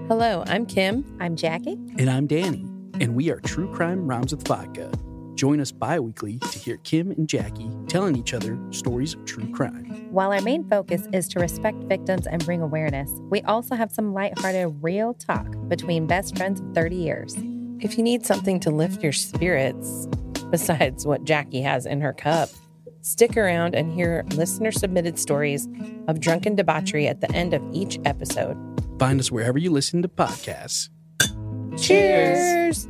Hello, I'm Kim. I'm Jackie. And I'm Danny. And we are True Crime Rhymes with Vodka. Join us bi-weekly to hear Kim and Jackie telling each other stories of true crime. While our main focus is to respect victims and bring awareness, we also have some lighthearted, real talk between best friends of 30 years. If you need something to lift your spirits, besides what Jackie has in her cup, stick around and hear listener-submitted stories of drunken debauchery at the end of each episode. Find us wherever you listen to podcasts. Cheers!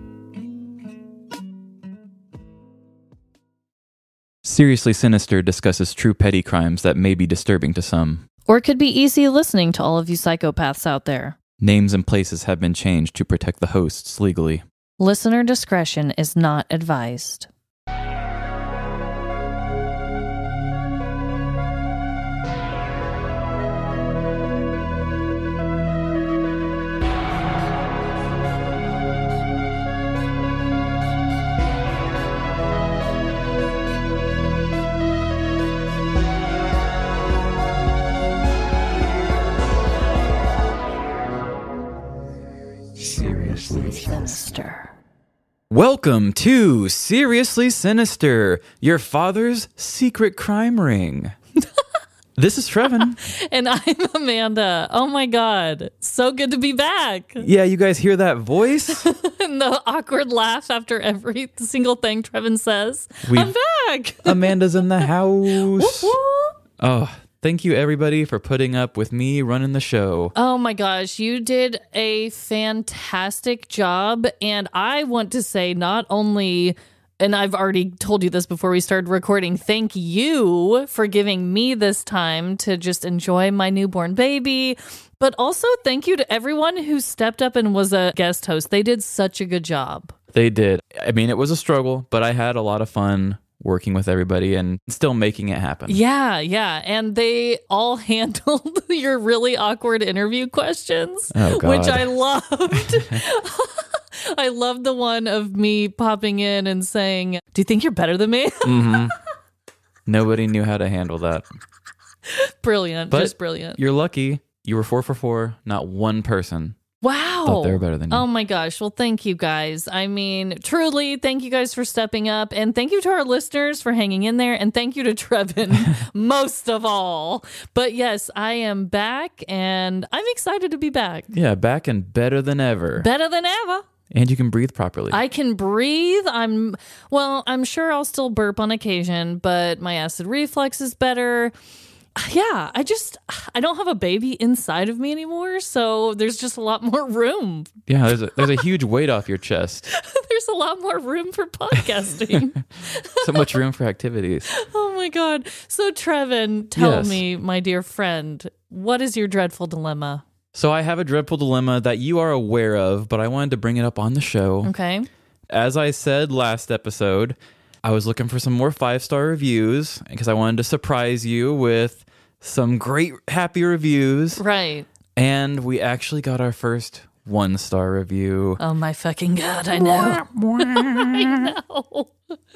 Seriously Sinister discusses true petty crimes that may be disturbing to some. Or could be easy listening to all of you psychopaths out there. Names and places have been changed to protect the hosts legally. Listener discretion is not advised. Sinister. Welcome to Seriously Sinister, your father's secret crime ring. This is Trevin. And I'm Amanda. Oh my God. So good to be back. Yeah, you guys hear that voice? And the awkward laugh after every single thing Trevin says. I'm back. Amanda's in the house. Whoop, whoop. Oh, thank you everybody for putting up with me running the show. Oh my gosh, you did a fantastic job. And I want to say not only, and I've already told you this before we started recording, thank you for giving me this time to just enjoy my newborn baby. But also thank you to everyone who stepped up and was a guest host. They did such a good job. They did. I mean, it was a struggle, but I had a lot of fun working with everybody and still making it happen. Yeah. And they all handled your really awkward interview questions, which I loved. I loved the one of me popping in and saying, "Do you think you're better than me?" Mm-hmm. Nobody knew how to handle that. Brilliant. But just brilliant. You're lucky. You were 4 for 4. Not one person Wow. thought they were better than you. Oh my gosh. Well, thank you guys. I mean, truly, thank you guys for stepping up. And thank you to our listeners for hanging in there. And thank you to Trevin, most of all. But yes, I am back and I'm excited to be back. Yeah, back and better than ever. Better than ever. And you can breathe properly. I can breathe. I'm sure I'll still burp on occasion, but my acid reflux is better. Yeah, I don't have a baby inside of me anymore, so there's just a lot more room. Yeah, there's a huge weight off your chest. There's a lot more room for podcasting. So much room for activities. Oh my God. So Trevin, tell me, my dear friend, what is your dreadful dilemma? So I have a dreadful dilemma that you are aware of, but I wanted to bring it up on the show. Okay. As I said last episode, I was looking for some more 5-star reviews because I wanted to surprise you with some great happy reviews. Right. And we actually got our first 1-star review. Oh my fucking God, I know. I know.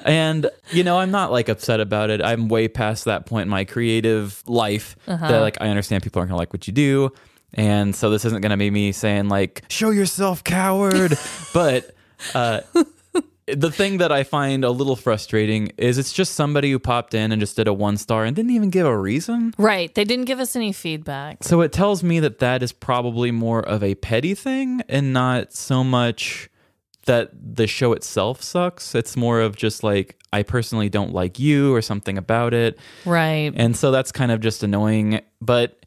And, I'm not upset about it. I'm way past that point in my creative life that I understand people aren't going to like what you do. And so this isn't going to be me saying show yourself, coward. But the thing that I find a little frustrating is it's just somebody who popped in and just did a 1-star and didn't even give a reason. Right. They didn't give us any feedback. So it tells me that is probably more of a petty thing and not so much that the show itself sucks. It's more of just I personally don't like you or something about it. Right. And so that's kind of just annoying. But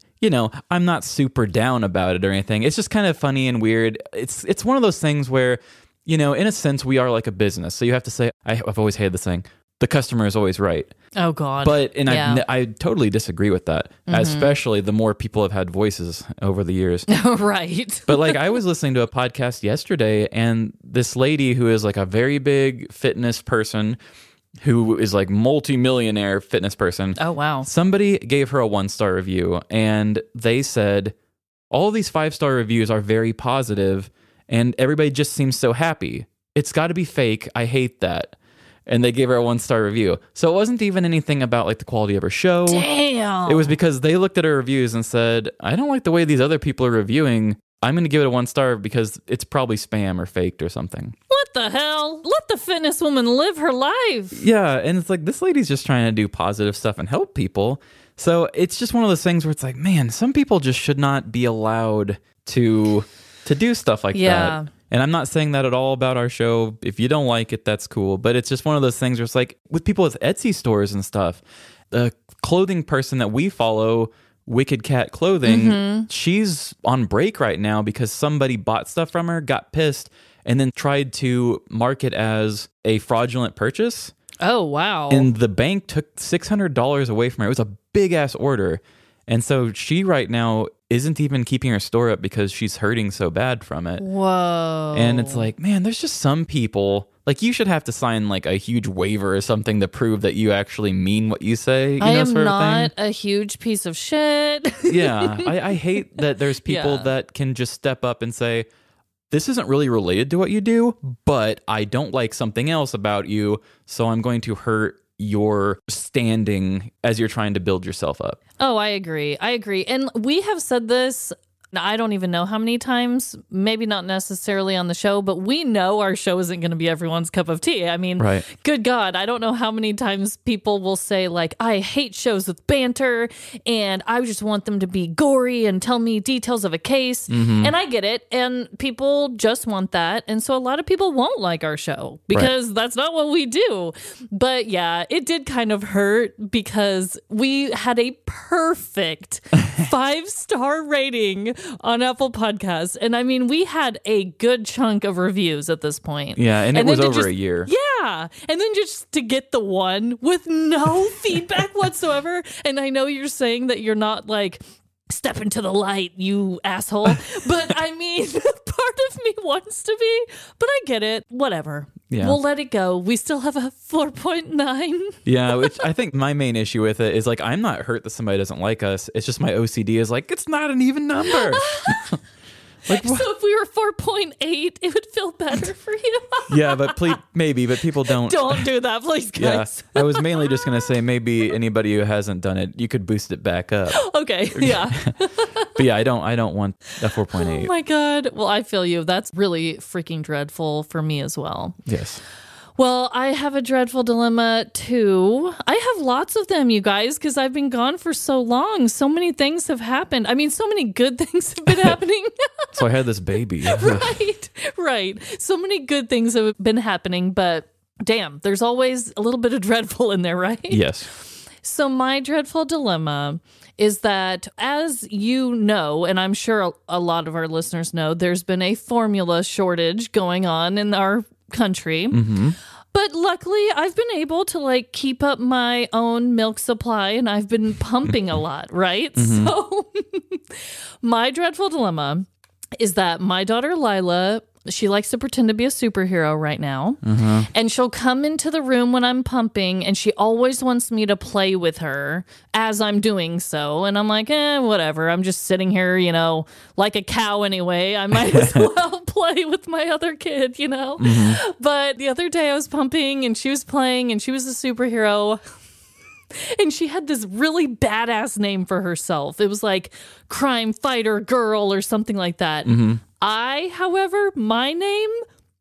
I'm not super down about it or anything. It's just kind of funny and weird. It's one of those things where, in a sense, we are like a business. So you have to say, I've always hated this saying, the customer is always right. Oh, God. But, I totally disagree with that, especially the more people have had voices over the years. Right. But I was listening to a podcast yesterday, and this lady who is a very big fitness person, who is multi-millionaire fitness person. Oh, wow. Somebody gave her a 1-star review, and they said, all of these 5-star reviews are very positive, and everybody just seems so happy. It's got to be fake. I hate that. And they gave her a 1-star review. So it wasn't even anything about the quality of her show. Damn. It was because they looked at her reviews and said, I don't like the way these other people are reviewing. I'm going to give it a 1 star because it's probably spam or faked or something. What the hell? Let the fitness woman live her life. Yeah, and it's like this lady's just trying to do positive stuff and help people. So it's just one of those things where it's like, man, some people just should not be allowed to do stuff like that. And I'm not saying that at all about our show. If you don't like it, that's cool. But it's just one of those things where it's like with people with Etsy stores and stuff, the clothing person that we follow, Wicked Cat Clothing, she's on break right now because somebody bought stuff from her, got pissed, and then tried to mark it as a fraudulent purchase. Oh, wow. And the bank took $600 away from her. It was a big ass order. And so she right now isn't even keeping her store up because she's hurting so bad from it. Whoa. And it's like, man, there's just some people, like you should have to sign like a huge waiver or something to prove that you actually mean what you say. I am not a huge piece of shit. Yeah. I hate that there's people that can just step up and say, this isn't really related to what you do, but I don't like something else about you, so I'm going to hurt your standing as you're trying to build yourself up. Oh, I agree. And we have said this, I don't even know how many times, maybe not necessarily on the show, but we know our show isn't going to be everyone's cup of tea. I mean, right. Good God, I don't know how many times people will say like, I hate shows with banter and I just want them to be gory and tell me details of a case. And I get it. And people just want that. And so a lot of people won't like our show because that's not what we do. But yeah, it did kind of hurt because we had a perfect 5-star rating on Apple Podcasts. And I mean, we had a good chunk of reviews at this point. Yeah, and it was over a year. Yeah. And then just to get the one with no feedback whatsoever. And I know you're saying that you're not like, step into the light, you asshole. But I mean, part of me wants to be, but I get it. Whatever. Yeah. We'll let it go. We still have a 4.9. Yeah, which I think my main issue with it is like, I'm not hurt that somebody doesn't like us. It's just my OCD is like, it's not an even number. Like, so if we were 4.8, it would feel better for you. Yeah, but but people don't. Don't do that, please, guys. Yeah, I was mainly just going to say maybe anybody who hasn't done it, you could boost it back up. Okay, yeah. But yeah, I don't want a 4.8. Oh my God. Well, I feel you. That's really freaking dreadful for me as well. Yes. Well, I have a dreadful dilemma too. I have lots of them, you guys, because I've been gone for so long. So many things have happened. I mean, so many good things have been happening. So I had this baby. Right. So many good things have been happening, but damn, there's always a little bit of dreadful in there, right? Yes. So my dreadful dilemma is that, as you know, and I'm sure a lot of our listeners know, there's been a formula shortage going on in our country. But luckily, I've been able to like keep up my own milk supply and I've been pumping a lot, right? So my dreadful dilemma is that my daughter Lila, she likes to pretend to be a superhero right now. And she'll come into the room when I'm pumping and she always wants me to play with her as I'm doing so. And I'm like, whatever. I'm just sitting here, you know, like a cow anyway. I might as well play with my other kid, you know? But the other day I was pumping and she was playing and she was a superhero. And she had this really badass name for herself. It was like Crime Fighter Girl or something like that. However, my name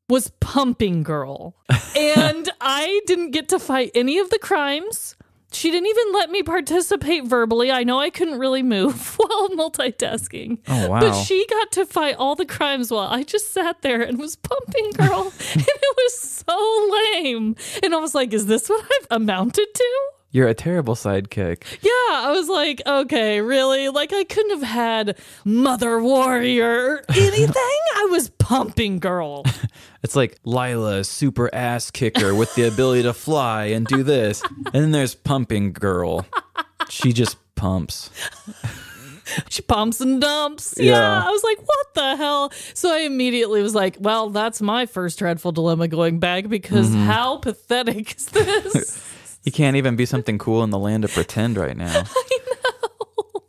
was Pumping Girl. And I didn't get to fight any of the crimes. She didn't even let me participate verbally. I know I couldn't really move while multitasking. Oh, wow. But she got to fight all the crimes while I just sat there and was Pumping Girl. And it was so lame. And I was like, is this what I've amounted to? You're a terrible sidekick. Yeah, I was like, okay, really? Like, I couldn't have had Mother Warrior or anything. I was Pumping Girl. It's like Lila, super ass kicker with the ability to fly and do this. And then there's Pumping Girl. She just pumps. She pumps and dumps. Yeah. I was like, what the hell? So I immediately was like, well, that's my first dreadful dilemma going back because how pathetic is this? You can't even be something cool in the land of pretend right now. I know.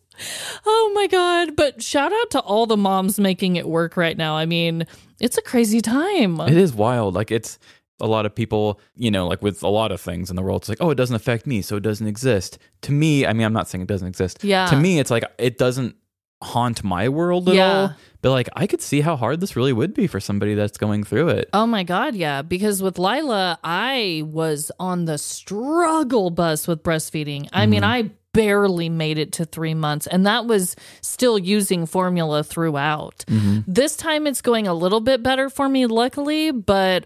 Oh my God. But shout out to all the moms making it work right now. I mean, it's a crazy time. It is wild. Like, it's a lot of people, you know, like with a lot of things in the world, it's like, oh, it doesn't affect me, so it doesn't exist. To me, I mean, I'm not saying it doesn't exist. Yeah. To me, it's like, it doesn't haunt my world at all. But like, I could see how hard this really would be for somebody that's going through it. Oh my God, yeah. Because with Lila, I was on the struggle bus with breastfeeding. I mean, I barely made it to 3 months, and that was still using formula throughout. This time it's going a little bit better for me, luckily, but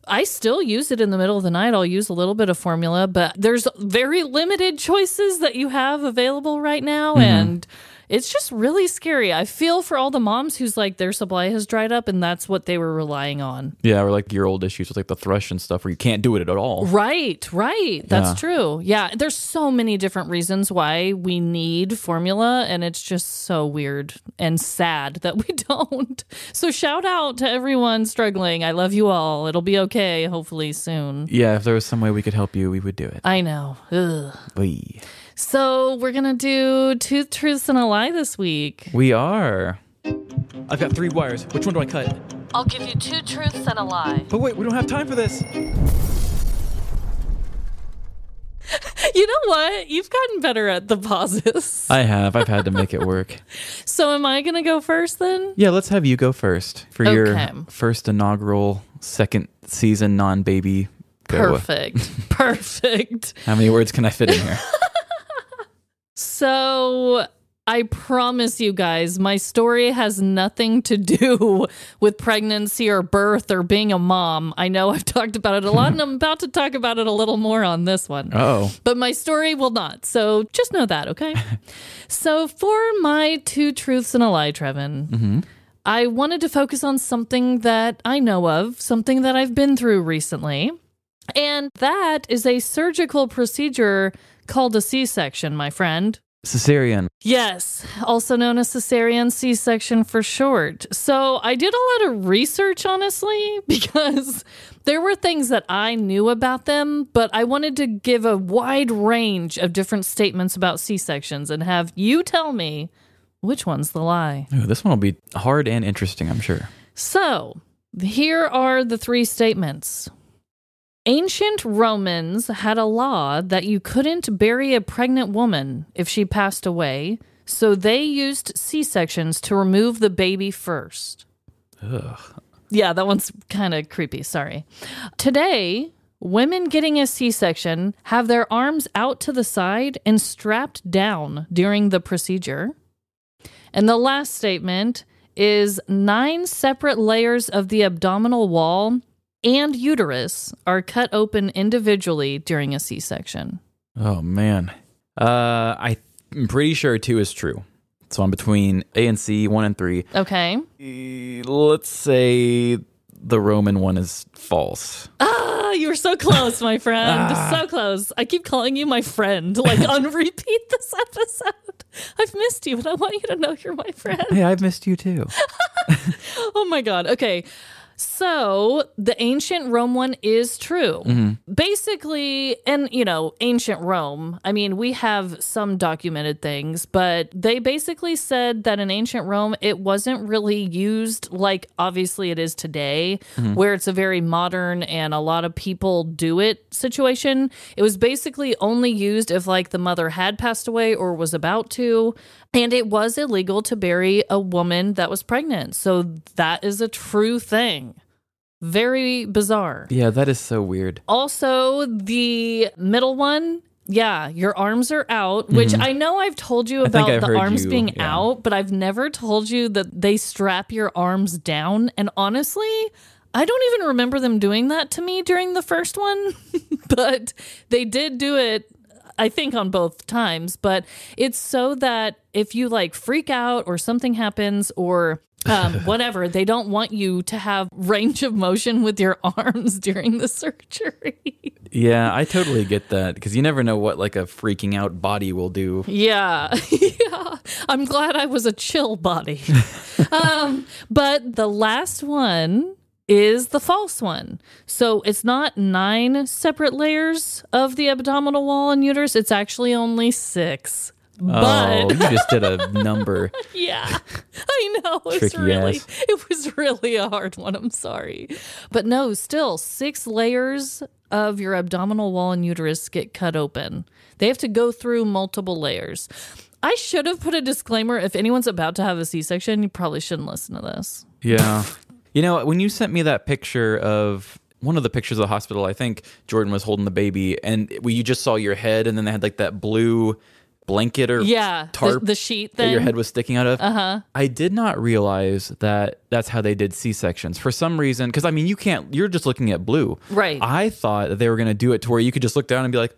I still use it in the middle of the night. I'll use a little bit of formula, but there's very limited choices that you have available right now, and it's just really scary. I feel for all the moms whose like their supply has dried up and that's what they were relying on. Yeah, or like your old issues with like the thrush and stuff where you can't do it at all. Right. That's true. Yeah, there's so many different reasons why we need formula, and it's just so weird and sad that we don't. So shout out to everyone struggling. I love you all. It'll be okay, hopefully soon. Yeah, if there was some way we could help you, we would do it. I know. Ugh. We. So we're going to do 2 truths and a lie this week. We are. I've got 3 wires. Which one do I cut? I'll give you 2 truths and a lie. But wait, we don't have time for this. You know what? You've gotten better at the pauses. I have. I've had to make it work. So am I going to go first then? Yeah, let's have you go first for your first inaugural second season non-baby go. Perfect. How many words can I fit in here? So I promise you guys, my story has nothing to do with pregnancy or birth or being a mom. I know I've talked about it a lot, and I'm about to talk about it a little more on this one. Oh. But my story will not. So just know that, okay? So for my 2 truths and a lie, Trevin, I wanted to focus on something that I know of, something that I've been through recently. And that is a surgical procedure called a C-section, my friend. Cesarean. Yes, also known as cesarean C-section for short. So I did a lot of research, honestly, because there were things that I knew about them, but I wanted to give a wide range of different statements about C-sections and have you tell me which one's the lie. Ooh, this one will be hard and interesting, I'm sure. So here are the 3 statements. Ancient Romans had a law that you couldn't bury a pregnant woman if she passed away, so they used C-sections to remove the baby first. Ugh. Yeah, that one's kind of creepy, sorry. Today, women getting a C-section have their arms out to the side and strapped down during the procedure. And the last statement is 9 separate layers of the abdominal wall and uterus are cut open individually during a C-section. Oh, man. I'm pretty sure 2 is true. So I'm between A and C, 1 and 3. Okay. Let's say the Roman one is false. You were so close, my friend. So close. I keep calling you my friend, like on repeat this episode. I've missed you, but I want you to know you're my friend. Hey, I've missed you too. Oh my God. Okay. So the ancient Rome one is true. Basically, and you know, ancient Rome, I mean, we have some documented things, but they basically said that in ancient Rome, it wasn't really used like obviously it is today, where it's a very modern and a lot of people do it situation. It was basically only used if like the mother had passed away or was about to. And it was illegal to bury a woman that was pregnant. So that is a true thing. Very bizarre. Yeah, that is so weird. Also, the middle one, yeah, your arms are out, which I know I've told you about the arms being out, but I've never told you that they strap your arms down. And honestly, I don't even remember them doing that to me during the first one, but they did do it, I think, on both times. But it's so that if you like freak out or something happens or whatever, they don't want you to have range of motion with your arms during the surgery. Yeah, I totally get that because you never know what like a freaking out body will do. Yeah. I'm glad I was a chill body. But the last one is the false one. So it's not 9 separate layers of the abdominal wall and uterus. It's actually only 6. But you just did a number. Yeah, I know. Tricky ass. It was really a hard one. I'm sorry. But no, still 6 layers of your abdominal wall and uterus get cut open. They have to go through multiple layers. I should have put a disclaimer. If anyone's about to have a C-section, you probably shouldn't listen to this. Yeah. You know, when you sent me that picture of one of the pictures of the hospital, I think Jordan was holding the baby, and you just saw your head, and then they had like that blue blanket or tarp the sheet thing that your head was sticking out of. I did not realize that that's how they did C-sections for some reason, because I mean you're just looking at blue, right? I thought that they were going to do it to where you could just look down and be like,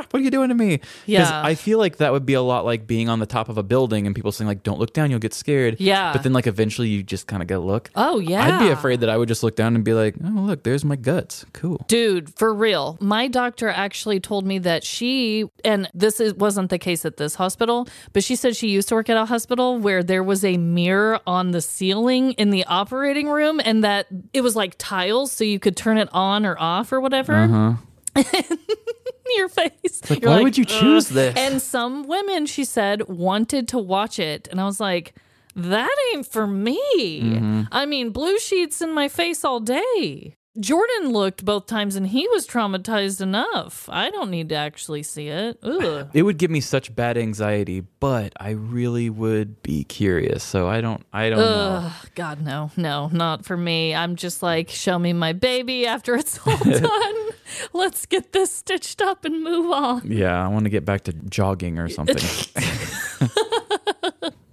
what are you doing to me? Because I feel like that would be a lot like being on the top of a building and people saying like, don't look down, you'll get scared. Yeah. But then like eventually you just kind of gotta look. Oh yeah. I'd be afraid that I would just look down and be like, oh look, there's my guts. Cool. Dude, for real. My doctor actually told me that wasn't the case at this hospital, but she said she used to work at a hospital where there was a mirror on the ceiling in the operating room, and that it was like tiles, so you could turn it on or off or whatever. Your face. Like, why would you choose this? And some women, she said, wanted to watch it. And I was like, that ain't for me. I mean, blue sheets in my face all day. Jordan looked both times and he was traumatized enough. I don't need to actually see it. Ugh. It would give me such bad anxiety, but I really would be curious. So I don't know. God, no, not for me. I'm just like, show me my baby after it's all done. Let's get this stitched up and move on. Yeah, I want to get back to jogging or something.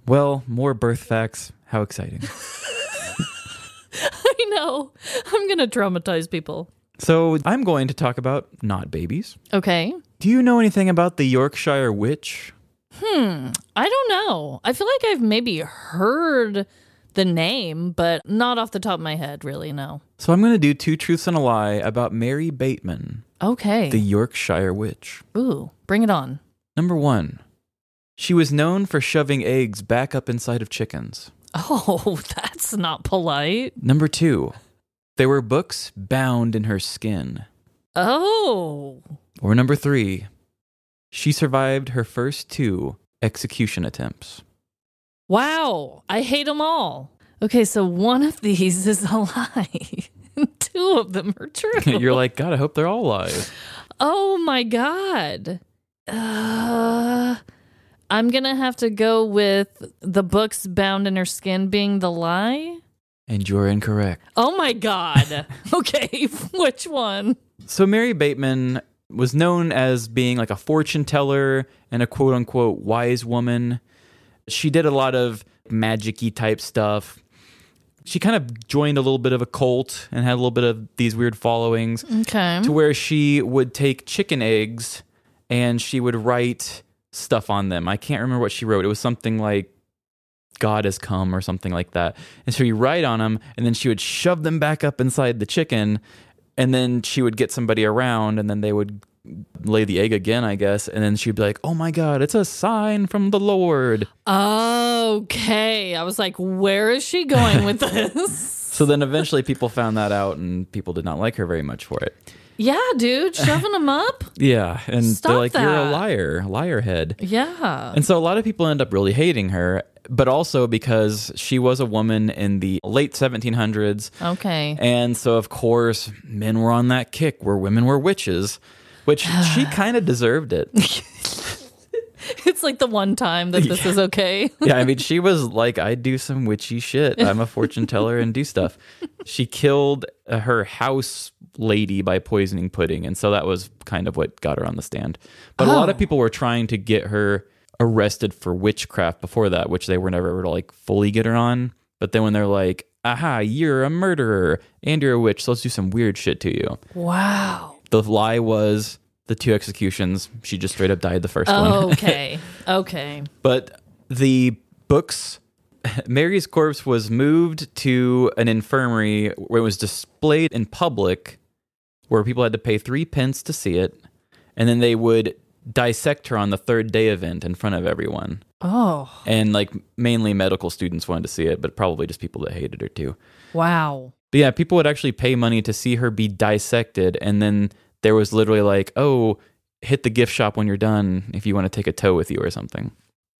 Well, more birth facts. How exciting. I know. I'm going to traumatize people. So I'm going to talk about not babies. Okay. Do you know anything about the Yorkshire Witch? I don't know. I feel like I've maybe heard the name, but not off the top of my head, really, no. So I'm going to do 2 truths and a lie about Mary Bateman, Okay. the Yorkshire Witch. Ooh, bring it on. Number 1, she was known for shoving eggs back up inside of chickens. Oh, that's not polite. Number 2, there were books bound in her skin. Oh. Or number 3, she survived her first 2 execution attempts. Wow. I hate them all. Okay, so one of these is a lie. 2 of them are true. You're like, God, I hope they're all lies. Oh my God. I'm going to have to go with the books bound in her skin being the lie. And you're incorrect. Oh my God. Okay, which one? So Mary Bateman was known as being like a fortune teller and a quote unquote wise woman. She did a lot of magic-y type stuff. She kind of joined a little bit of a cult and had a little bit of these weird followings. Okay. To where she would take chicken eggs and she would write stuff on them. I can't remember what she wrote. It was something like God has come or something like that. And so you write on them and then she would shove them back up inside the chicken, and then she would get somebody around and then they would lay the egg again, I guess. And then she'd be like, oh my God, it's a sign from the Lord. Okay. I was like, where is she going with this? So then eventually people found that out and people did not like her very much for it. Yeah, dude, shoving them up. Yeah. And Stop they're like, that. you're a liar head. Yeah. And so a lot of people end up really hating her, but also because she was a woman in the late 1700s. Okay. And so, of course, men were on that kick where women were witches, which she kind of deserved it. It's like the one time that this is okay. Yeah, I mean, she was like, I do some witchy shit. I'm a fortune teller and do stuff. She killed her house lady by poisoning pudding. And so that was kind of what got her on the stand. But a lot of people were trying to get her arrested for witchcraft before that, which they were never able to like fully get her on. But then when they're like, aha, you're a murderer and you're a witch, so let's do some weird shit to you. Wow. The lie was the 2 executions. She just straight up died the first one. Okay. Okay. But the books, Mary's corpse was moved to an infirmary where it was displayed in public, where people had to pay 3 pence to see it. And then they would dissect her on the 3rd day event in front of everyone. Oh. And like mainly medical students wanted to see it, but probably just people that hated her too. Wow. But yeah, people would actually pay money to see her be dissected. And then there was literally like, oh, hit the gift shop when you're done if you want to take a toe with you or something.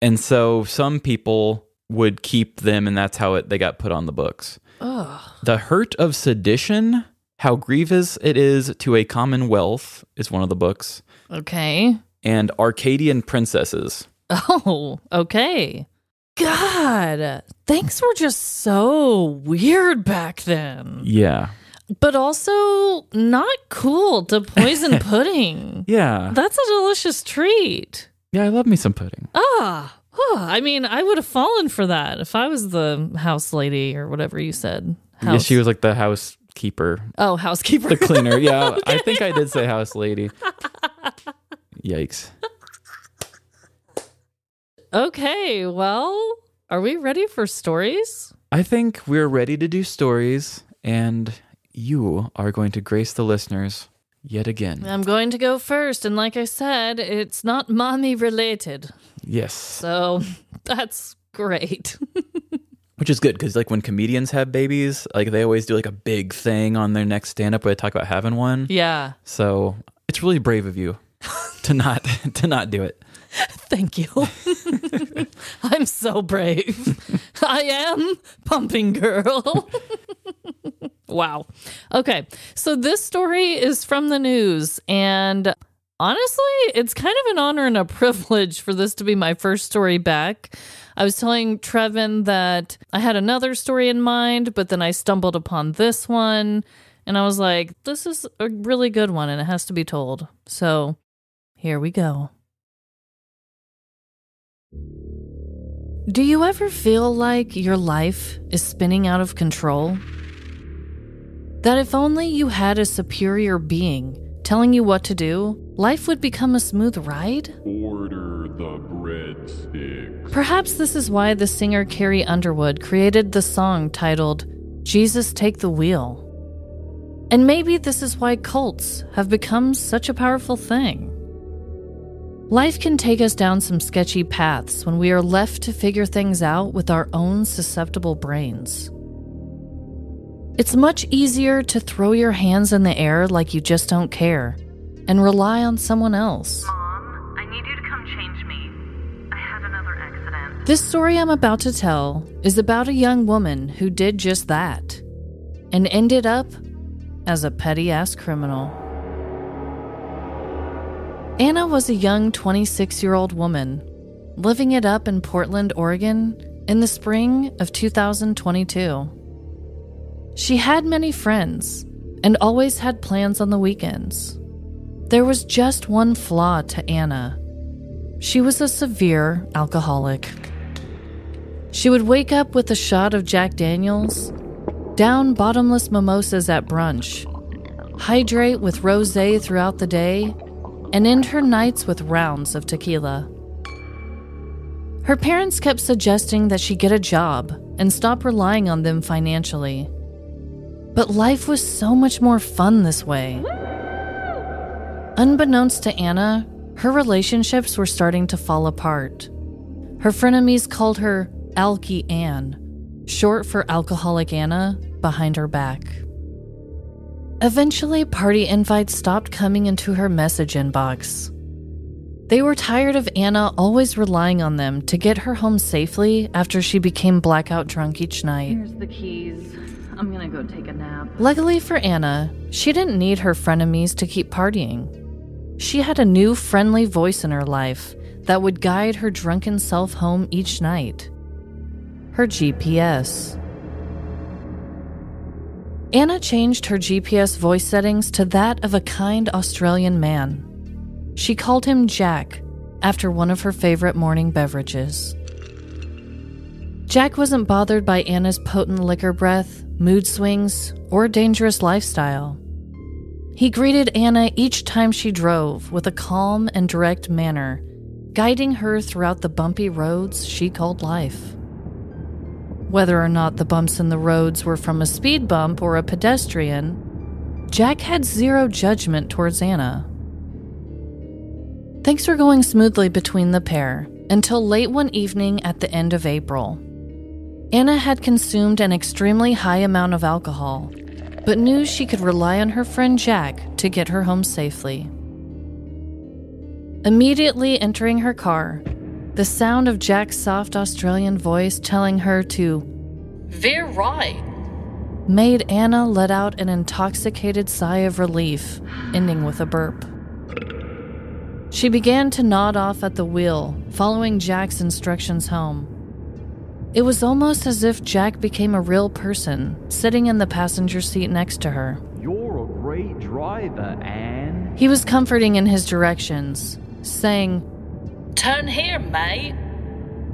And so some people would keep them, and that's how they got put on the books. Ugh. The Hurt of Sedition, How Grievous It Is to a Commonwealth is one of the books. Okay. And Arcadian Princesses Oh, okay. God, things were just so weird back then. Yeah. But also not cool to poison pudding. Yeah. That's a delicious treat. Yeah, I love me some pudding. I mean, I would have fallen for that if I was the house lady or whatever you said. Yeah, she was like the housekeeper. Oh, housekeeper. The cleaner. Yeah, okay. I think I did say house lady. Yikes. Okay, well, are we ready for stories? I think we're ready to do stories, and you are going to grace the listeners yet again. I'm going to go first, and like I said, it's not mommy related. Yes. So that's great. Which is good, because like when comedians have babies, like they always do like a big thing on their next stand-up where they talk about having one. Yeah. So it's really brave of you to not do it. Thank you. I'm so brave. I am pumping girl. Wow. Okay. So this story is from the news, and honestly, it's kind of an honor and a privilege for this to be my first story back. I was telling Trevin that I had another story in mind, but then I stumbled upon this one, and I was like, this is a really good one, and it has to be told. So here we go. Do you ever feel like your life is spinning out of control? That if only you had a superior being telling you what to do, life would become a smooth ride? Order the breadsticks. Perhaps this is why the singer Carrie Underwood created the song titled Jesus Take the Wheel. And maybe this is why cults have become such a powerful thing. Life can take us down some sketchy paths when we are left to figure things out with our own susceptible brains. It's much easier to throw your hands in the air like you just don't care and rely on someone else. Mom, I need you to come change me. I had another accident. This story I'm about to tell is about a young woman who did just that and ended up as a petty-ass criminal. Anna was a young 26-year-old woman living it up in Portland, Oregon in the spring of 2022. She had many friends and always had plans on the weekends. There was just one flaw to Anna. She was a severe alcoholic. She would wake up with a shot of Jack Daniels, down bottomless mimosas at brunch, hydrate with rosé throughout the day, and end her nights with rounds of tequila. Her parents kept suggesting that she get a job and stop relying on them financially. But life was so much more fun this way. Unbeknownst to Anna, her relationships were starting to fall apart. Her frenemies called her Alky Ann, short for Alcoholic Anna, behind her back. Eventually, party invites stopped coming into her message inbox. They were tired of Anna always relying on them to get her home safely after she became blackout drunk each night. Here's the keys. I'm gonna go take a nap. Luckily for Anna, she didn't need her frenemies to keep partying. She had a new friendly voice in her life that would guide her drunken self home each night. Her GPS. Anna changed her GPS voice settings to that of a kind Australian man. She called him Jack, after one of her favorite morning beverages. Jack wasn't bothered by Anna's potent liquor breath, mood swings, or dangerous lifestyle. He greeted Anna each time she drove with a calm and direct manner, guiding her throughout the bumpy roads she called life. Whether or not the bumps in the roads were from a speed bump or a pedestrian, Jack had zero judgment towards Anna. Things were going smoothly between the pair until late one evening at the end of April. Anna had consumed an extremely high amount of alcohol, but knew she could rely on her friend Jack to get her home safely. Immediately entering her car, the sound of Jack's soft Australian voice telling her to veer right made Anna let out an intoxicated sigh of relief, ending with a burp. She began to nod off at the wheel, following Jack's instructions home. It was almost as if Jack became a real person, sitting in the passenger seat next to her. You're a great driver, Anne. He was comforting in his directions, saying, "Turn here, mate."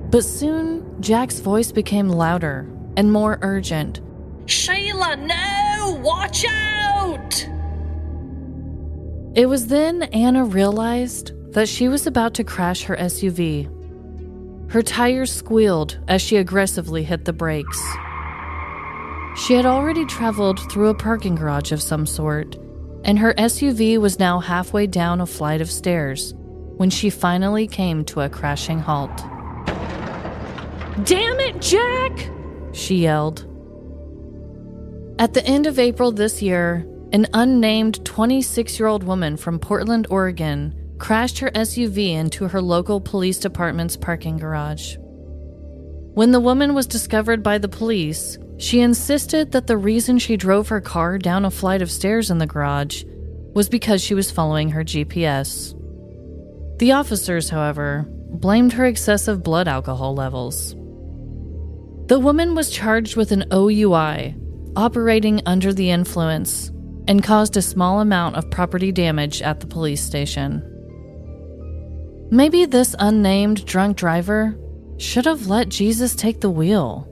But soon, Jack's voice became louder and more urgent. "Sheila, no! Watch out!" It was then Anna realized that she was about to crash her SUV. Her tires squealed as she aggressively hit the brakes. She had already traveled through a parking garage of some sort, and her SUV was now halfway down a flight of stairs when she finally came to a crashing halt. "Damn it, Jack!" she yelled. At the end of April this year, an unnamed 26-year-old woman from Portland, Oregon, crashed her SUV into her local police department's parking garage. When the woman was discovered by the police, she insisted that the reason she drove her car down a flight of stairs in the garage was because she was following her GPS. The officers, however, blamed her excessive blood alcohol levels. The woman was charged with an OUI, operating under the influence, and caused a small amount of property damage at the police station. Maybe this unnamed drunk driver should have let Jesus take the wheel,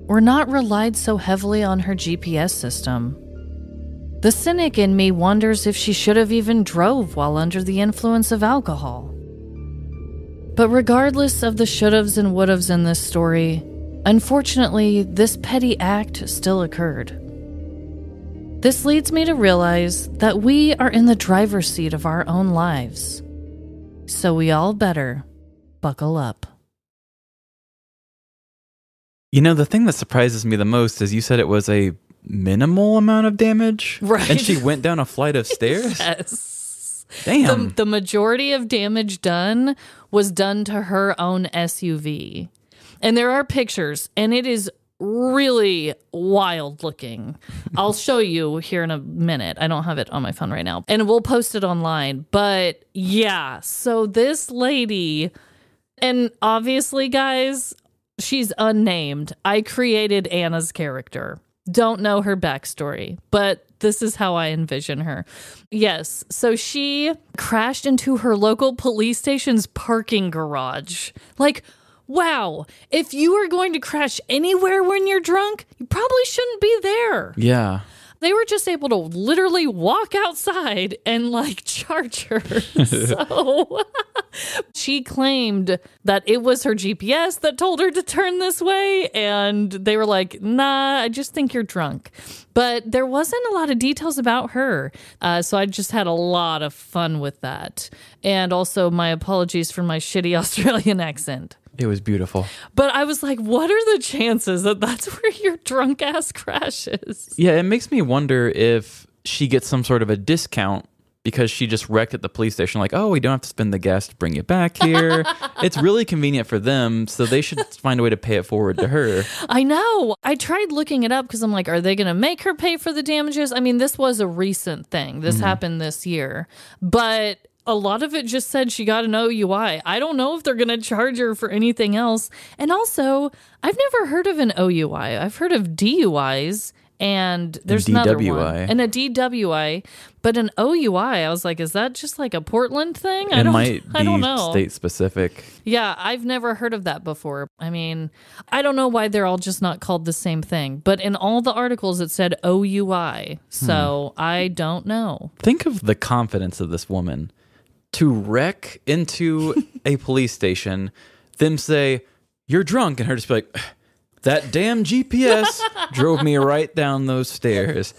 or not relied so heavily on her GPS system. The cynic in me wonders if she should have even drove while under the influence of alcohol. But regardless of the should'ves and would'ves in this story, unfortunately, this petty act still occurred. This leads me to realize that we are in the driver's seat of our own lives. So we all better buckle up. You know, the thing that surprises me the most is you said it was a minimal amount of damage. Right. And she went down a flight of stairs? Yes. Damn. The majority of damage done was done to her own SUV. And there are pictures, and it is really wild looking. I'll show you here in a minute. I don't have it on my phone right now. And we'll post it online. But yeah, so this lady, and obviously, guys, she's unnamed. I created Anna's character. Don't know her backstory, but this is how I envision her. Yes, so she crashed into her local police station's parking garage. Like, wow, if you are going to crash anywhere when you're drunk, you probably shouldn't be there. Yeah. They were just able to literally walk outside and like charge her. So she claimed that it was her GPS that told her to turn this way. And they were like, nah, I just think you're drunk. But there wasn't a lot of details about her. So I just had a lot of fun with that. And also my apologies for my shitty Australian accent. It was beautiful. But I was like, what are the chances that that's where your drunk ass crashes? Yeah, it makes me wonder if she gets some sort of a discount because she just wrecked at the police station. Like, oh, we don't have to spend the gas to bring you back here. It's really convenient for them, so they should find a way to pay it forward to her. I know. I tried looking it up because I'm like, are they going to make her pay for the damages? I mean, this was a recent thing. This happened this year. But a lot of it just said she got an OUI. I don't know if they're going to charge her for anything else. And also, I've never heard of an OUI. I've heard of DUIs, and there's another one. And a DWI. But an OUI, I was like, is that just like a Portland thing? I don't know. State specific. Yeah, I've never heard of that before. I mean, I don't know why they're all just not called the same thing. But in all the articles, it said OUI. So I don't know. Think of the confidence of this woman. To wreck into a police station, them say, you're drunk, and her just be like, that damn GPS drove me right down those stairs.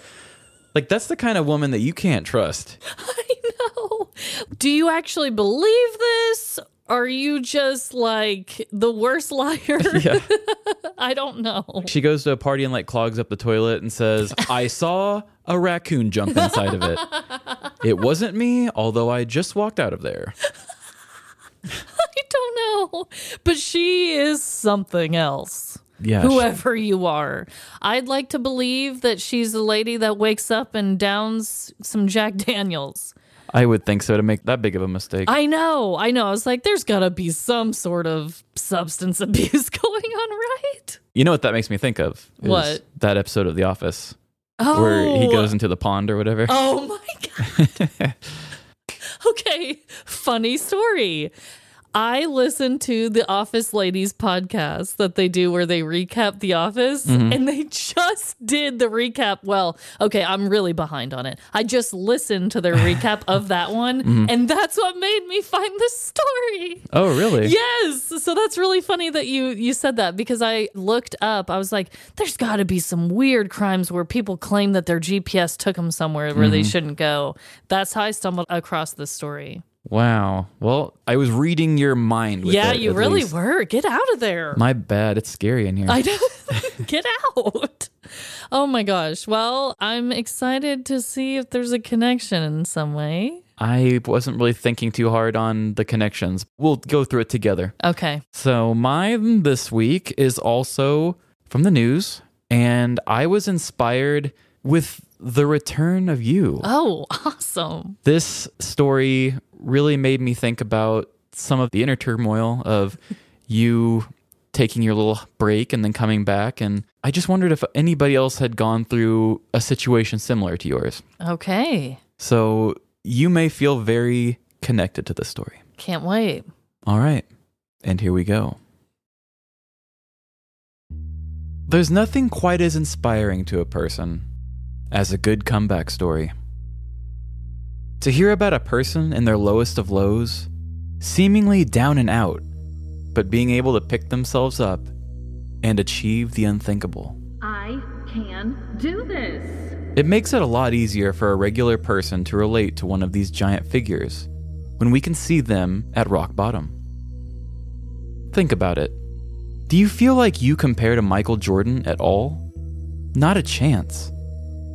Like, that's the kind of woman that you can't trust. I know. Do you actually believe this? Are you just like the worst liar? Yeah. I don't know. She goes to a party and like clogs up the toilet and says, I saw a raccoon jump inside of it. It wasn't me, although I just walked out of there. I don't know. But she is something else. Yeah. Whoever you are. I'd like to believe that she's a lady that wakes up and downs some Jack Daniels. I would think so to make that big of a mistake. I know. I was like, there's got to be some sort of substance abuse going on, right? You know what that makes me think of? Is What? That episode of The Office Oh. where he goes into the pond or whatever. Oh my God. Okay. Funny story. I listened to the Office Ladies podcast that they do where they recap The Office, and they just did the recap. Well, okay, I'm really behind on it. I just listened to their recap of that one, and that's what made me find the story. Oh, really? Yes. So that's really funny that you said that, because I looked up. I was like, there's got to be some weird crimes where people claim that their GPS took them somewhere where they shouldn't go. That's how I stumbled across this story. Wow. Well, I was reading your mind with Yeah, it, you at really least. were. Get out of there. My bad. It's scary in here. I know. Get out. Oh my gosh. Well, I'm excited to see if there's a connection in some way. I wasn't really thinking too hard on the connections. We'll go through it together. Okay. So mine this week is also from the news, and I was inspired with the return of you. Oh, awesome. This story really made me think about some of the inner turmoil of you taking your little break and then coming back. And I just wondered if anybody else had gone through a situation similar to yours. Okay. So you may feel very connected to this story. Can't wait. All right. And here we go. There's nothing quite as inspiring to a person as a good comeback story. To hear about a person in their lowest of lows, seemingly down and out, but being able to pick themselves up and achieve the unthinkable. I can do this. It makes it a lot easier for a regular person to relate to one of these giant figures when we can see them at rock bottom. Think about it. Do you feel like you compare to Michael Jordan at all? Not a chance.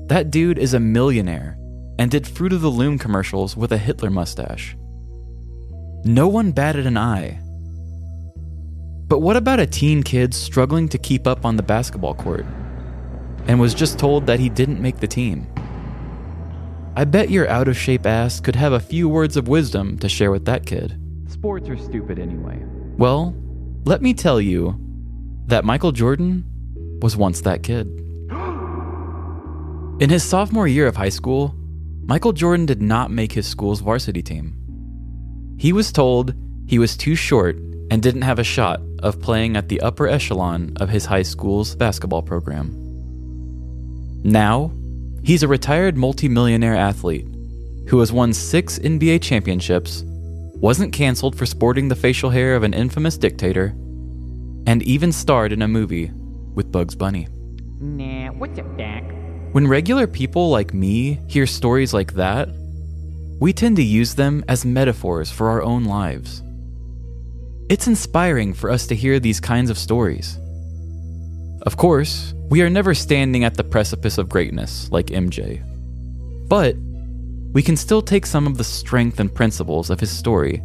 That dude is a millionaire and did Fruit of the Loom commercials with a Hitler mustache. No one batted an eye. But what about a teen kid struggling to keep up on the basketball court and was just told that he didn't make the team? I bet your out-of-shape ass could have a few words of wisdom to share with that kid. Sports are stupid anyway. Well, let me tell you that Michael Jordan was once that kid. In his sophomore year of high school, Michael Jordan did not make his school's varsity team. He was told he was too short and didn't have a shot of playing at the upper echelon of his high school's basketball program. Now, he's a retired multimillionaire athlete who has won 6 NBA championships, wasn't canceled for sporting the facial hair of an infamous dictator, and even starred in a movie with Bugs Bunny. Nah, what's up, Dak? When regular people like me hear stories like that, we tend to use them as metaphors for our own lives. It's inspiring for us to hear these kinds of stories. Of course, we are never standing at the precipice of greatness like MJ. But we can still take some of the strength and principles of his story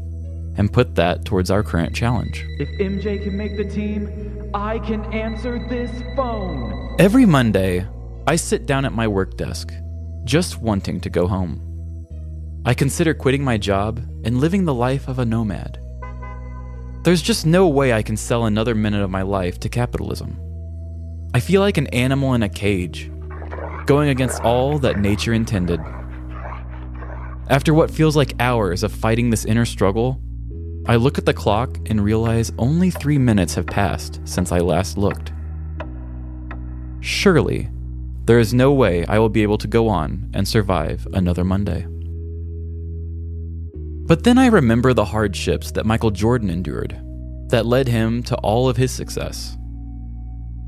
and put that towards our current challenge. If MJ can make the team, I can answer this phone. Every Monday, I sit down at my work desk, just wanting to go home. I consider quitting my job and living the life of a nomad. There's just no way I can sell another minute of my life to capitalism. I feel like an animal in a cage, going against all that nature intended. After what feels like hours of fighting this inner struggle, I look at the clock and realize only 3 minutes have passed since I last looked. Surely, there is no way I will be able to go on and survive another Monday. But then I remember the hardships that Michael Jordan endured that led him to all of his success.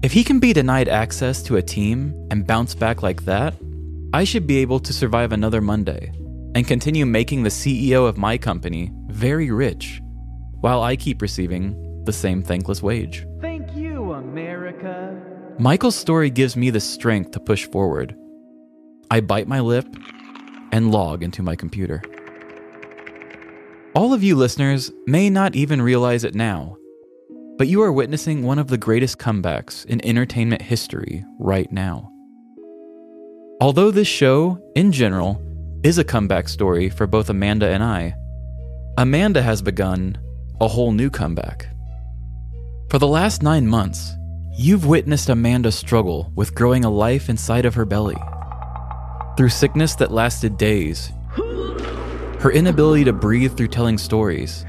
If he can be denied access to a team and bounce back like that, I should be able to survive another Monday and continue making the CEO of my company very rich, while I keep receiving the same thankless wage. Thank you, America. Michael's story gives me the strength to push forward. I bite my lip and log into my computer. All of you listeners may not even realize it now, but you are witnessing one of the greatest comebacks in entertainment history right now. Although this show, in general, is a comeback story for both Amanda and I. Amanda has begun a whole new comeback. For the last 9 months, you've witnessed Amanda struggle with growing a life inside of her belly. Through sickness that lasted days, her inability to breathe through telling stories,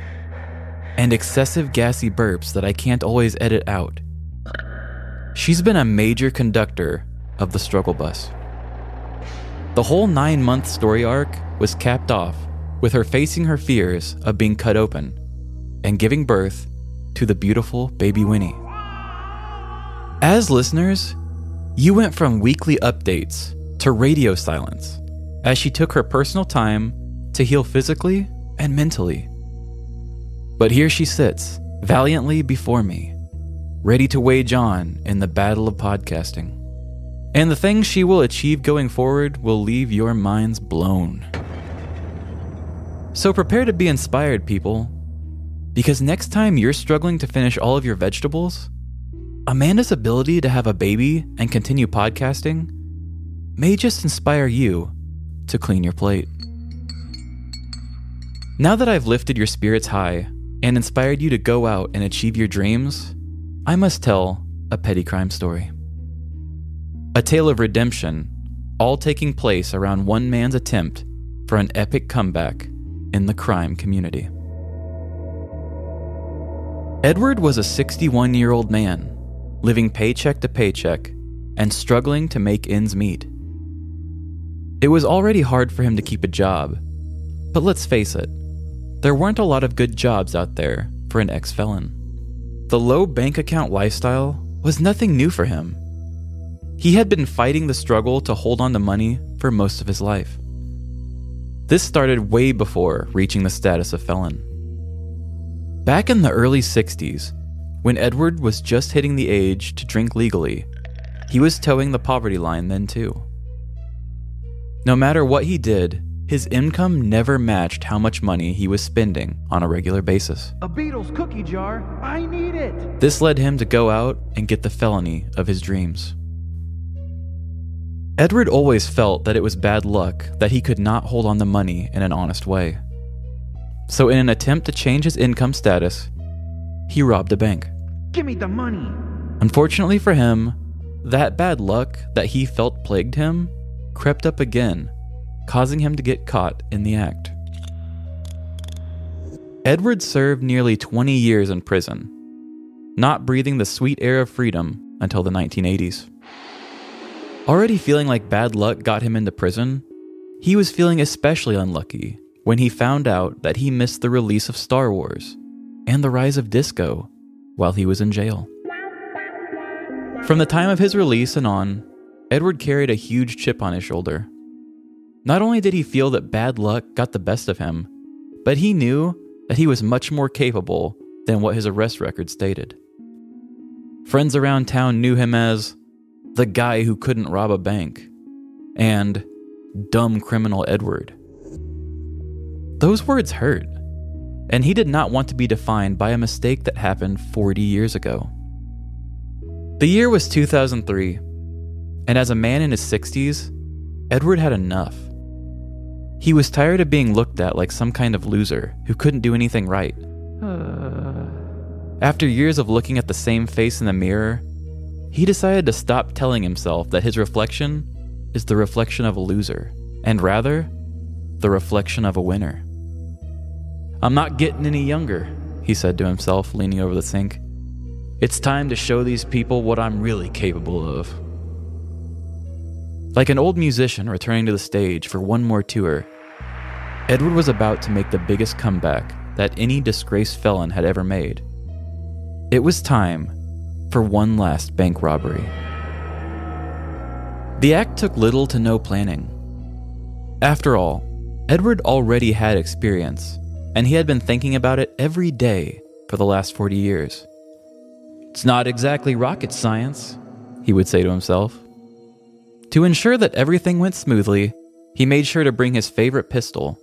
and excessive gassy burps that I can't always edit out. She's been a major conductor of the struggle bus. The whole 9-month story arc was capped off with her facing her fears of being cut open and giving birth to the beautiful baby Winnie. As listeners, you went from weekly updates to radio silence as she took her personal time to heal physically and mentally. But here she sits, valiantly before me, ready to wage on in the battle of podcasting. And the things she will achieve going forward will leave your minds blown. So prepare to be inspired, people, because next time you're struggling to finish all of your vegetables, Amanda's ability to have a baby and continue podcasting may just inspire you to clean your plate. Now that I've lifted your spirits high and inspired you to go out and achieve your dreams, I must tell a petty crime story. A tale of redemption, all taking place around one man's attempt for an epic comeback in the crime community. Edward was a 61-year-old man, living paycheck to paycheck and struggling to make ends meet. It was already hard for him to keep a job, but let's face it, there weren't a lot of good jobs out there for an ex-felon. The low bank account lifestyle was nothing new for him. He had been fighting the struggle to hold on to money for most of his life. This started way before reaching the status of felon. Back in the early 60s, when Edward was just hitting the age to drink legally, he was towing the poverty line then too. No matter what he did, his income never matched how much money he was spending on a regular basis. A Beatles cookie jar, I need it! This led him to go out and get the felony of his dreams. Edward always felt that it was bad luck that he could not hold on to money in an honest way. So in an attempt to change his income status, he robbed a bank. Give me the money! Unfortunately for him, that bad luck that he felt plagued him crept up again, causing him to get caught in the act. Edward served nearly 20 years in prison, not breathing the sweet air of freedom until the 1980s. Already feeling like bad luck got him into prison, he was feeling especially unlucky when he found out that he missed the release of Star Wars and the rise of disco while he was in jail. From the time of his release and on, Edward carried a huge chip on his shoulder. Not only did he feel that bad luck got the best of him, but he knew that he was much more capable than what his arrest record stated. Friends around town knew him as the guy who couldn't rob a bank and dumb criminal Edward. Those words hurt, and he did not want to be defined by a mistake that happened 40 years ago. The year was 2003, and as a man in his 60s, Edward had enough. He was tired of being looked at like some kind of loser who couldn't do anything right. After years of looking at the same face in the mirror, he decided to stop telling himself that his reflection is the reflection of a loser, and rather, the reflection of a winner. "I'm not getting any younger," he said to himself, leaning over the sink. "It's time to show these people what I'm really capable of." Like an old musician returning to the stage for one more tour, Edward was about to make the biggest comeback that any disgraced felon had ever made. It was time for one last bank robbery. The act took little to no planning. After all, Edward already had experience, and he had been thinking about it every day for the last 40 years. "It's not exactly rocket science," he would say to himself. To ensure that everything went smoothly, he made sure to bring his favorite pistol.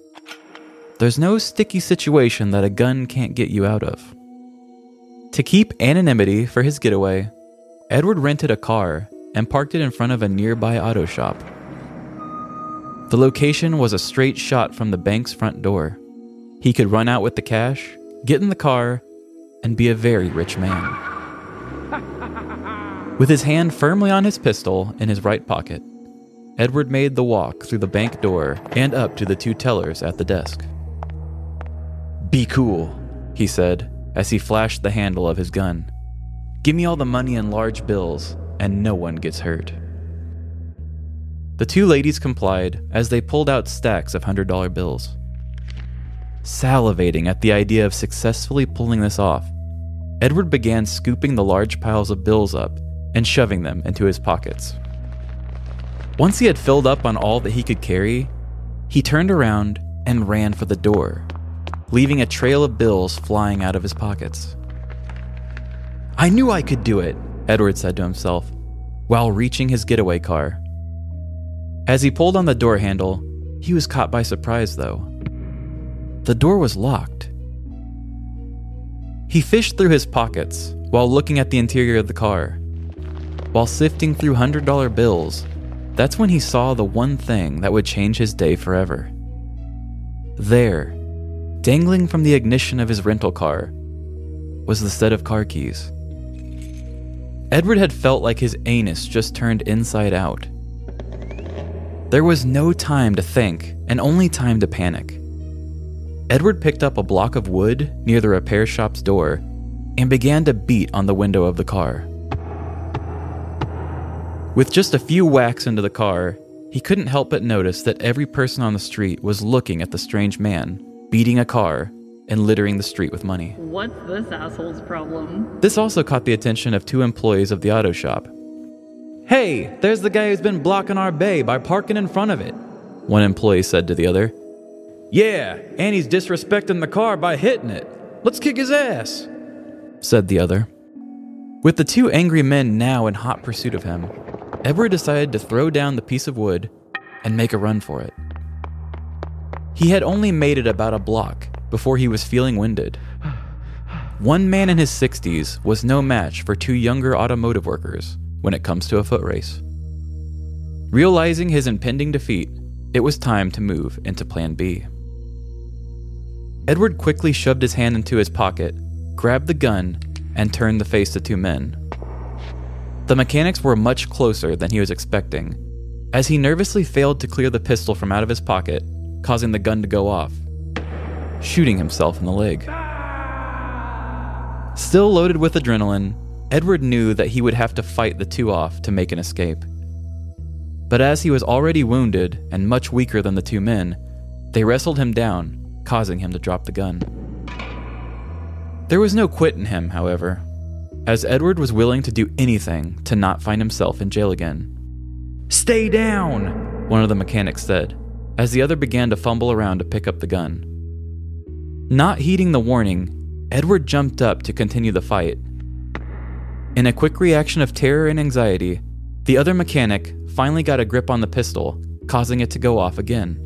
There's no sticky situation that a gun can't get you out of. To keep anonymity for his getaway, Edward rented a car and parked it in front of a nearby auto shop. The location was a straight shot from the bank's front door. He could run out with the cash, get in the car, and be a very rich man. With his hand firmly on his pistol in his right pocket, Edward made the walk through the bank door and up to the two tellers at the desk. "Be cool," he said as he flashed the handle of his gun. "Give me all the money in large bills, and no one gets hurt." The two ladies complied as they pulled out stacks of $100 bills. Salivating at the idea of successfully pulling this off, Edward began scooping the large piles of bills up and shoving them into his pockets. Once he had filled up on all that he could carry, he turned around and ran for the door, leaving a trail of bills flying out of his pockets. "I knew I could do it," Edward said to himself, while reaching his getaway car. As he pulled on the door handle, he was caught by surprise, though. The door was locked. He fished through his pockets while looking at the interior of the car. While sifting through $100 bills, that's when he saw the one thing that would change his day forever. There, dangling from the ignition of his rental car, was the set of car keys. Edward had felt like his anus just turned inside out. There was no time to think and only time to panic. Edward picked up a block of wood near the repair shop's door and began to beat on the window of the car. With just a few whacks into the car, he couldn't help but notice that every person on the street was looking at the strange man, beating a car and littering the street with money. What's this asshole's problem? This also caught the attention of two employees of the auto shop. "Hey, there's the guy who's been blocking our bay by parking in front of it," one employee said to the other. "Yeah, and he's disrespecting the car by hitting it. Let's kick his ass," said the other. With the two angry men now in hot pursuit of him, Edward decided to throw down the piece of wood and make a run for it. He had only made it about a block before he was feeling winded. One man in his 60s was no match for two younger automotive workers when it comes to a foot race. Realizing his impending defeat, it was time to move into Plan B. Edward quickly shoved his hand into his pocket, grabbed the gun, and turned to face the two men. The mechanics were much closer than he was expecting, as he nervously failed to clear the pistol from out of his pocket, causing the gun to go off, shooting himself in the leg. Still loaded with adrenaline, Edward knew that he would have to fight the two off to make an escape. But as he was already wounded and much weaker than the two men, they wrestled him down, causing him to drop the gun. There was no quit in him, however, as Edward was willing to do anything to not find himself in jail again. "Stay down," one of the mechanics said, as the other began to fumble around to pick up the gun. Not heeding the warning, Edward jumped up to continue the fight. In a quick reaction of terror and anxiety, the other mechanic finally got a grip on the pistol, causing it to go off again,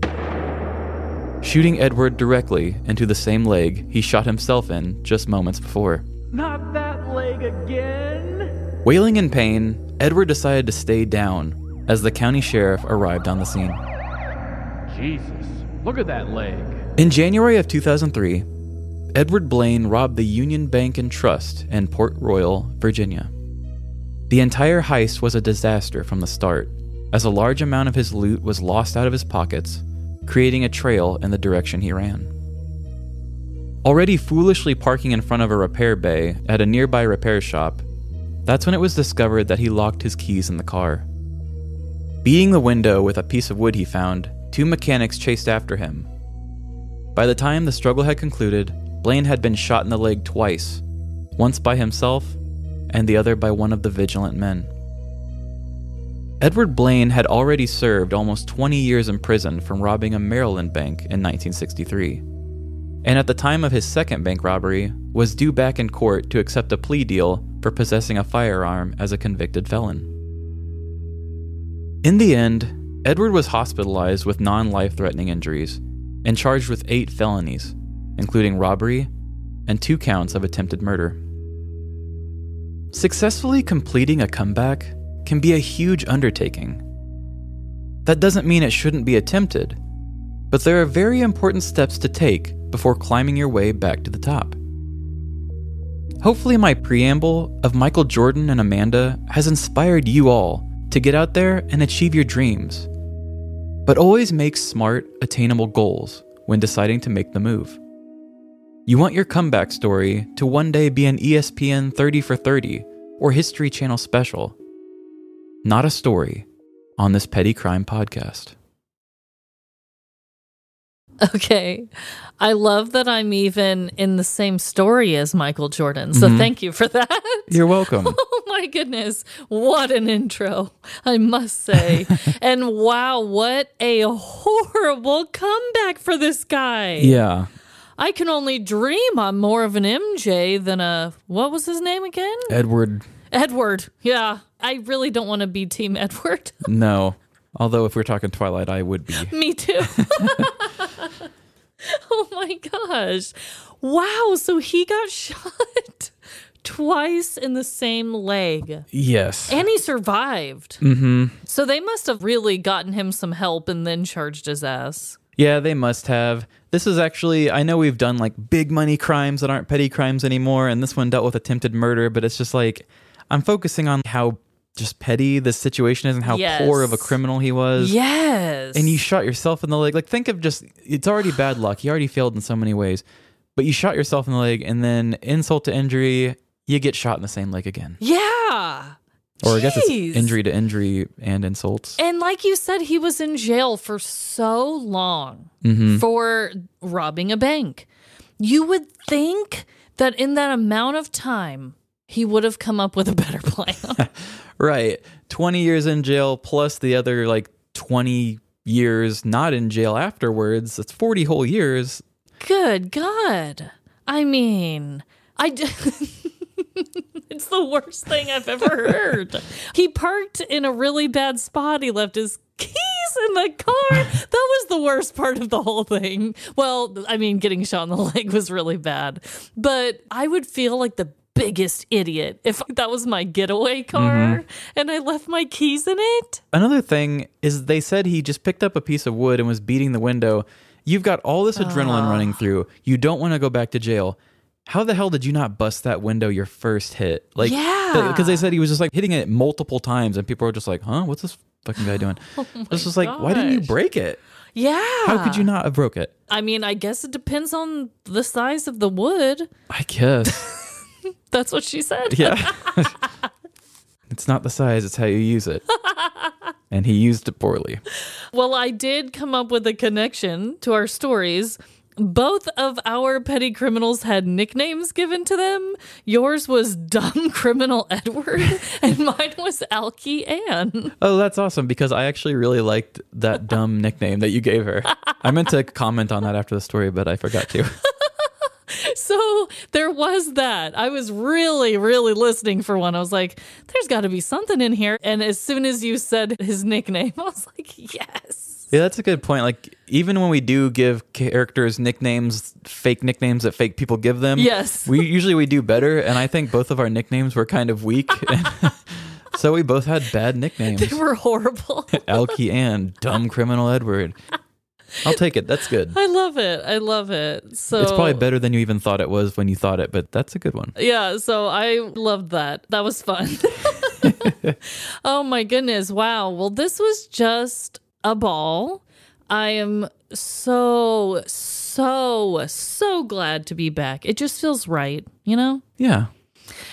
shooting Edward directly into the same leg he shot himself in just moments before. Not that leg again! Wailing in pain, Edward decided to stay down as the county sheriff arrived on the scene. Jesus, look at that leg. In January of 2003, Edward Blaine robbed the Union Bank and Trust in Port Royal, Virginia. The entire heist was a disaster from the start, as a large amount of his loot was lost out of his pockets, creating a trail in the direction he ran. Already foolishly parking in front of a repair bay at a nearby repair shop, that's when it was discovered that he locked his keys in the car. Beating the window with a piece of wood he found, two mechanics chased after him. By the time the struggle had concluded, Blaine had been shot in the leg twice, once by himself and the other by one of the vigilant men. Edward Blaine had already served almost 20 years in prison from robbing a Maryland bank in 1963, and at the time of his second bank robbery was due back in court to accept a plea deal for possessing a firearm as a convicted felon. In the end, Edward was hospitalized with non-life-threatening injuries and charged with 8 felonies, including robbery and 2 counts of attempted murder. Successfully completing a comeback can be a huge undertaking. That doesn't mean it shouldn't be attempted, but there are very important steps to take before climbing your way back to the top. Hopefully my preamble of Michael Jordan and Amanda has inspired you all to get out there and achieve your dreams. But always make smart, attainable goals when deciding to make the move. You want your comeback story to one day be an ESPN 30 for 30 or History Channel special, not a story on this Petty Crime Podcast. Okay. I love that I'm even in the same story as Michael Jordan. So thank you for that. You're welcome. Oh my goodness. What an intro, I must say. And wow, what a horrible comeback for this guy. Yeah. I can only dream I'm more of an MJ than a, what was his name again? Edward. Yeah. I really don't want to be Team Edward. No. Although if we're talking Twilight, I would be. Me too. Oh my gosh. Wow. So he got shot twice in the same leg. Yes. And he survived. Mm-hmm. So they must have really gotten him some help and then charged his ass. Yeah, they must have. This is actually, I know we've done like big money crimes that aren't petty crimes anymore, and this one dealt with attempted murder, but it's just like, I'm focusing on how just petty this situation is and how poor of a criminal he was. Yes. And you shot yourself in the leg. Like, think of just, it's already bad luck. You already failed in so many ways. But you shot yourself in the leg, and then insult to injury, you get shot in the same leg again. Yeah. Or I guess it's injury to injury and insults. And like you said, he was in jail for so long for robbing a bank. You would think that in that amount of time, he would have come up with a better plan. Right. 20 years in jail plus the other like 20 years not in jail afterwards. That's 40 whole years. Good God. I mean, it's the worst thing I've ever heard. He parked in a really bad spot. He left his keys in the car. That was the worst part of the whole thing. Well, I mean, getting shot in the leg was really bad. But I would feel like the biggest idiot if that was my getaway car and I left my keys in it. Another thing is they said he just picked up a piece of wood and was beating the window. You've got all this adrenaline running through. You don't want to go back to jail. How the hell did you not bust that window your first hit? Like, because they said he was just like hitting it multiple times and people were just like, huh, what's this fucking guy doing? It's just like, why didn't you break it? Yeah. How could you not have broke it? I mean, I guess it depends on the size of the wood. I guess. That's what she said. Yeah. It's not the size, it's how you use it. And he used it poorly. Well, I did come up with a connection to our stories. Both of our petty criminals had nicknames given to them. Yours was Dumb Criminal Edward, and mine was Alkie Ann. Oh, that's awesome, because I actually really liked that dumb nickname that you gave her. I meant to comment on that after the story, but I forgot to. So there was that. I was really, really listening for one. I was like, there's got to be something in here. And as soon as you said his nickname, I was like, yes. Yeah, that's a good point. Like, even when we do give characters nicknames, fake nicknames that fake people give them, yes, we do better. And I think both of our nicknames were kind of weak. So we both had bad nicknames. They were horrible. Alkie Ann, Dumb Criminal Edward. I'll take it. That's good. I love it. I love it. So it's probably better than you even thought it was when you thought it, but that's a good one. Yeah, so I loved that. That was fun. Oh my goodness. Wow. Well, this was just a ball. I am so glad to be back. It just feels right, you know? Yeah.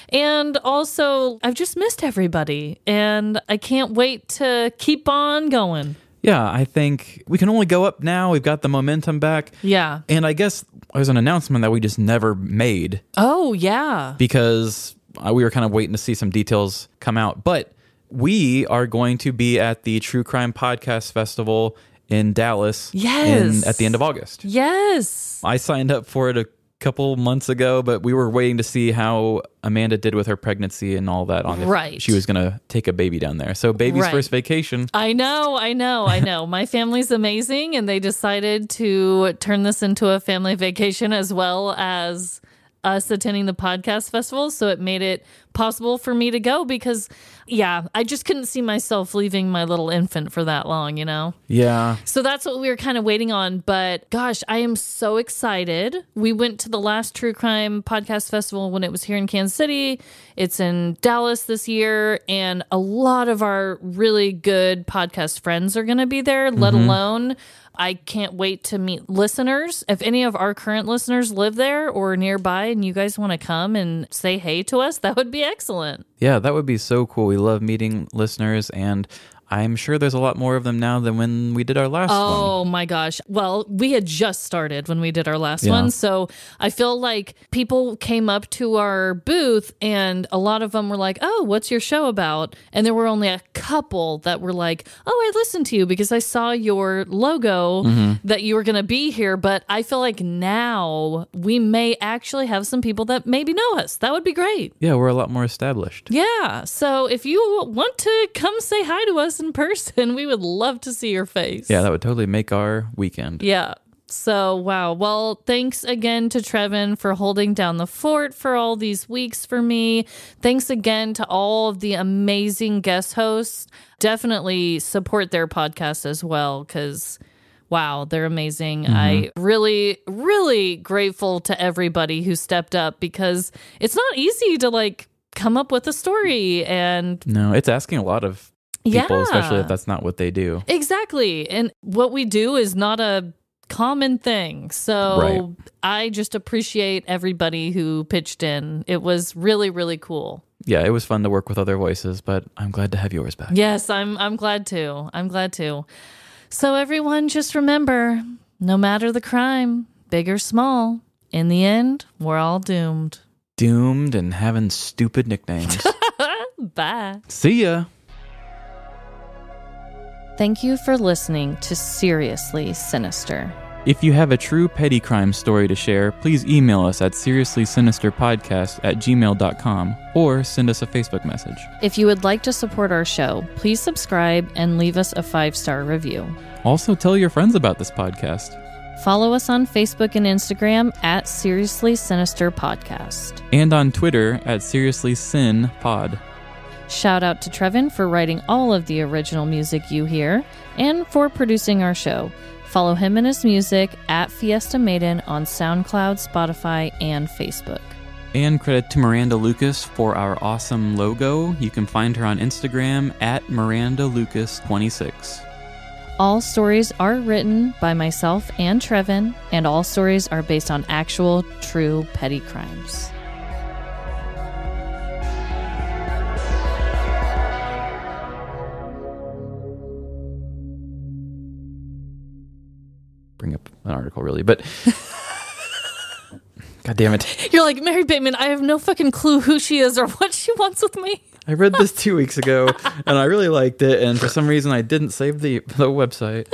And also, I've just missed everybody, and I can't wait to keep on going. Yeah, I think we can only go up now. We've got the momentum back. Yeah. And I guess there's an announcement that we just never made. Oh, yeah. Because we were kind of waiting to see some details come out. But we are going to be at the True Crime Podcast Festival in Dallas at the end of August. Yes. I signed up for it a couple months ago, but we were waiting to see how Amanda did with her pregnancy and all that. Right. She was going to take a baby down there. So baby's first vacation. I know. My family's amazing, and they decided to turn this into a family vacation as well as us attending the podcast festival. So it made it possible for me to go because, I just couldn't see myself leaving my little infant for that long, you know? Yeah. So that's what we were kind of waiting on. But gosh, I am so excited. We went to the last True Crime Podcast Festival when it was here in Kansas City. It's in Dallas this year. And a lot of our really good podcast friends are going to be there, let alone... I can't wait to meet listeners. If any of our current listeners live there or nearby and you guys want to come and say hey to us, that would be excellent. Yeah, that would be so cool. We love meeting listeners, and I'm sure there's a lot more of them now than when we did our last one. Oh my gosh. Well, we had just started when we did our last one. So I feel like people came up to our booth and a lot of them were like, oh, what's your show about? And there were only a couple that were like, oh, I listened to you because I saw your logo that you were going to be here. But I feel like now we may actually have some people that maybe know us. That would be great. Yeah, we're a lot more established. Yeah. So if you want to come say hi to us in person, we would love to see your face. Yeah, that would totally make our weekend. Yeah. So, wow. Well, thanks again to Trevin for holding down the fort for all these weeks for me. Thanks again to all of the amazing guest hosts. Definitely support their podcast as well because, wow, they're amazing. I really, really grateful to everybody who stepped up because it's not easy to come up with a story. And no, it's asking a lot of people, especially if that's not what they do. Exactly. And what we do is not a common thing. So I just appreciate everybody who pitched in. It was really, really cool. Yeah, it was fun to work with other voices, but I'm glad to have yours back. Yes, I'm glad to. I'm glad to. So everyone just remember, no matter the crime, big or small, in the end, we're all doomed. Doomed and having stupid nicknames. Bye. See ya. Thank you for listening to Seriously Sinister. If you have a true petty crime story to share, please email us at seriouslysinisterpodcast@gmail.com or send us a Facebook message. If you would like to support our show, please subscribe and leave us a 5-star review. Also, tell your friends about this podcast. Follow us on Facebook and Instagram at Seriously Sinister Podcast. And on Twitter at SeriouslySinPod. Shout out to Trevin for writing all of the original music you hear and for producing our show. Follow him and his music at Fiesta Maiden on SoundCloud, Spotify, and Facebook. And credit to Miranda Lucas for our awesome logo. You can find her on Instagram at MirandaLucas26. All stories are written by myself and Trevin, and all stories are based on actual, true petty crimes. Bring up an article, really, but God damn it. You're like, Mary Bateman, I have no fucking clue who she is or what she wants with me. I read this 2 weeks ago, and I really liked it, and for some reason I didn't save the website.